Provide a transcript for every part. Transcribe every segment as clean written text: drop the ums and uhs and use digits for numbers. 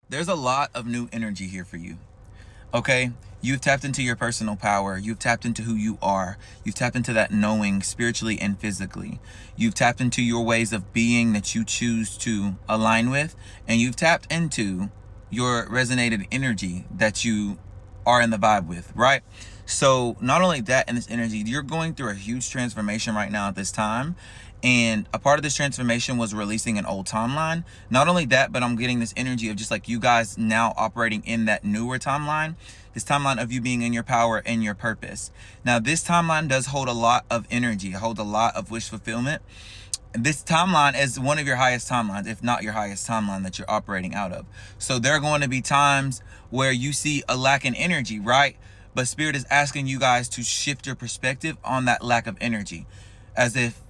There's a lot of new energy here for you. Okay? You've tapped into your personal power. You've tapped into who you are. You've tapped into that knowing spiritually and physically. You've tapped into your ways of being that you choose to align with. And you've tapped into your resonated energy that you are in the vibe with, right? So not only that, in this energy, you're going through a huge transformation right now at this time. And a part of this transformation was releasing an old timeline. Not only that, but I'm getting this energy of just like you guys now operating in that newer timeline, this timeline of you being in your power and your purpose. Now, this timeline does hold a lot of energy, hold a lot of wish fulfillment. This timeline is one of your highest timelines, if not your highest timeline that you're operating out of. So there are going to be times where you see a lack in energy, right? But Spirit is asking you guys to shift your perspective on that lack of energy, as if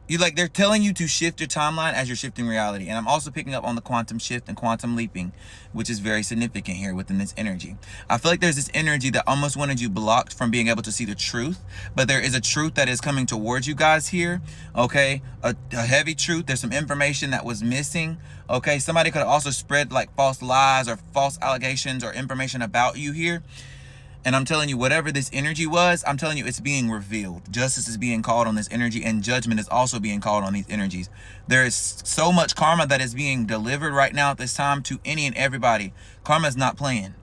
they're telling you to shift your timeline as you're shifting reality. And I'm also picking up on the quantum shift and quantum leaping, which is very significant here within this energy. I feel like there's this energy that almost wanted you blocked from being able to see the truth, but there is a truth that is coming towards you guys here. Okay, a heavy truth. There's some information that was missing. Okay, somebody could have also spread like false lies or false allegations or information about you here. And I'm telling you, whatever this energy was, I'm telling you, it's being revealed. Justice is being called on this energy, and judgment is also being called on these energies. There is so much karma that is being delivered right now at this time to any and everybody. Karma is not playing.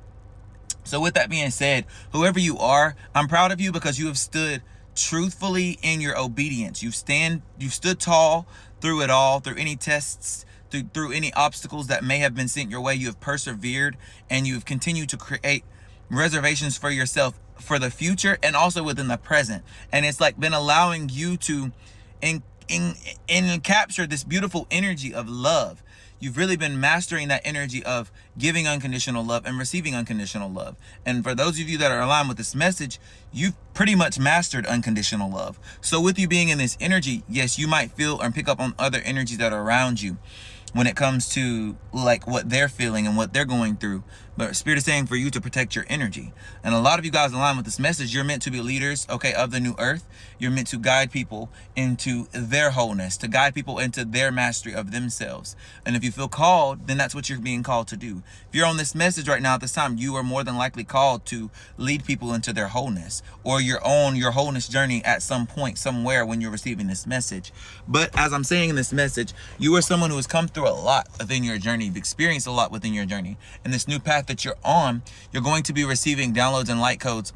So with that being said, whoever you are, I'm proud of you because you have stood truthfully in your obedience. You've stood tall through it all, through any tests, through any obstacles that may have been sent your way. You have persevered, and you've continued to create reservations for yourself for the future and also within the present. And it's like been allowing you to capture this beautiful energy of love. You've really been mastering that energy of giving unconditional love and receiving unconditional love. And for those of you that are aligned with this message, you've pretty much mastered unconditional love. So with you being in this energy, yes, you might feel or pick up on other energies that are around you when it comes to like what they're feeling and what they're going through. But Spirit is saying for you to protect your energy. And a lot of you guys align with this message. You're meant to be leaders, okay, of the new earth. You're meant to guide people into their wholeness, to guide people into their mastery of themselves. And if you feel called, then that's what you're being called to do. If you're on this message right now at this time, you are more than likely called to lead people into their wholeness, or you're on your wholeness journey at some point, somewhere when you're receiving this message. But as I'm saying in this message, you are someone who has come through a lot within your journey. You've experienced a lot within your journey. And this new path that you're on, you're going to be receiving downloads and light codes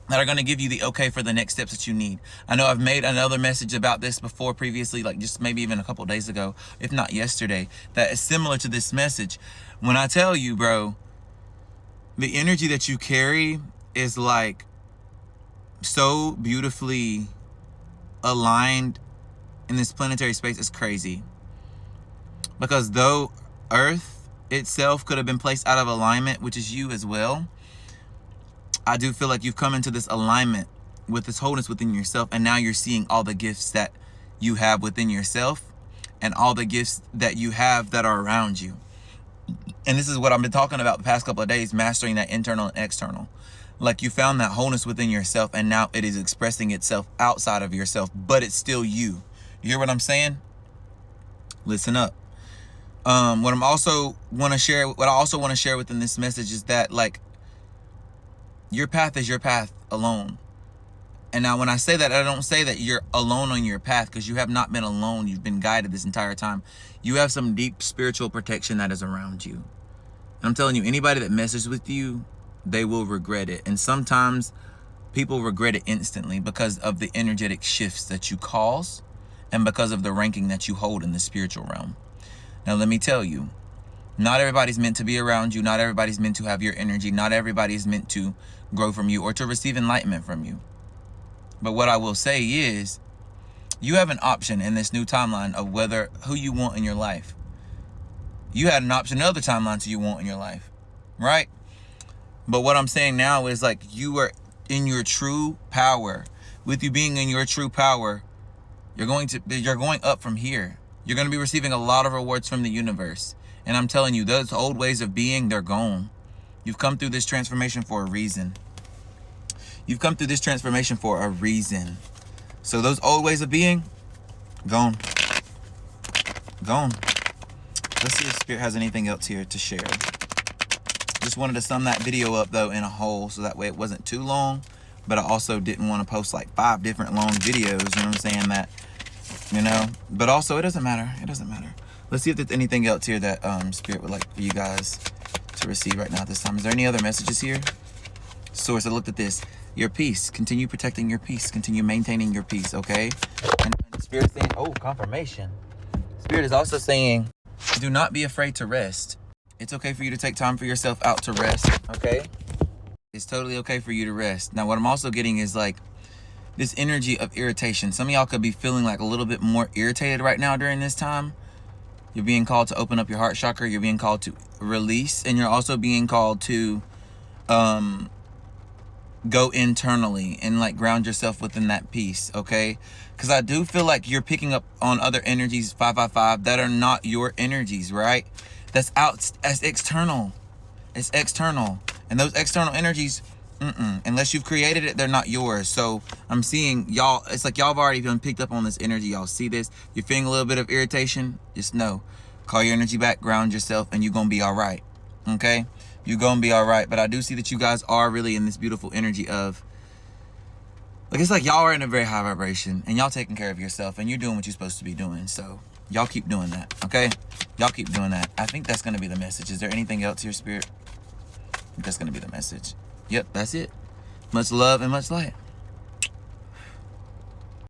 that are going to give you the okay for the next steps that you need. I know I've made another message about this before previously, like just maybe even a couple of days ago, if not yesterday, that is similar to this message. When I tell you, bro, the energy that you carry is like so beautifully aligned in this planetary space. It's crazy. Because though Earth itself could have been placed out of alignment, which is you as well, I do feel like you've come into this alignment with this wholeness within yourself, and now you're seeing all the gifts that you have within yourself and all the gifts that you have that are around you. And this is what I've been talking about the past couple of days, mastering that internal and external. Like you found that wholeness within yourself, and now it is expressing itself outside of yourself, but it's still you. You hear what I'm saying? Listen up. What I also want to share within this message is that like your path is your path alone. And now when I say that, I don't say that you're alone on your path, because you have not been alone. You've been guided this entire time. You have some deep spiritual protection that is around you. And I'm telling you, anybody that messes with you, they will regret it. And sometimes people regret it instantly because of the energetic shifts that you cause and because of the ranking that you hold in the spiritual realm. Now, let me tell you, not everybody's meant to be around you. Not everybody's meant to have your energy. Not everybody's meant to grow from you or to receive enlightenment from you. But what I will say is, you have an option in this new timeline of who you want in your life. You had an option in other timelines who you want in your life, right? But what I'm saying now is like you are in your true power. With you being in your true power, you're going up from here. You're going to be receiving a lot of rewards from the universe. And I'm telling you, those old ways of being, they're gone. You've come through this transformation for a reason. You've come through this transformation for a reason. So those old ways of being, gone. Gone. Let's see if Spirit has anything else here to share. Just wanted to sum that video up though in a whole, so that way it wasn't too long, but I also didn't want to post like 5 different long videos, you know what I'm saying, that, you know, but also it doesn't matter. It doesn't matter. Let's see if there's anything else here that Spirit would like for you guys to receive right now at this time. Is there any other messages here? Source, I looked at this. Your peace. Continue protecting your peace. Continue maintaining your peace, okay? And Spirit saying, oh, confirmation. Spirit is also saying, do not be afraid to rest. It's okay for you to take time for yourself out to rest, okay? It's totally okay for you to rest. Now, what I'm also getting is like this energy of irritation. Some of y'all could be feeling like a little bit more irritated right now during this time. You're being called to open up your heart chakra. You're being called to release. And you're also being called to go internally and like ground yourself within that peace, okay? Because I do feel like you're picking up on other energies, 555, that are not your energies, right? That's out, as external. It's external. And those external energies, unless you've created it, they're not yours. So I'm seeing y'all, it's like y'all have already been picked up on this energy. Y'all see this. You're feeling a little bit of irritation. Just know, call your energy back, ground yourself, and you're going to be all right. Okay? You're going to be all right. But I do see that you guys are really in this beautiful energy of, like, it's like y'all are in a very high vibration and y'all taking care of yourself and you're doing what you're supposed to be doing. So y'all keep doing that. Okay? Y'all keep doing that. I think that's going to be the message. Is there anything else here, Spirit? I think that's going to be the message. Yep, that's it. Much love and much light.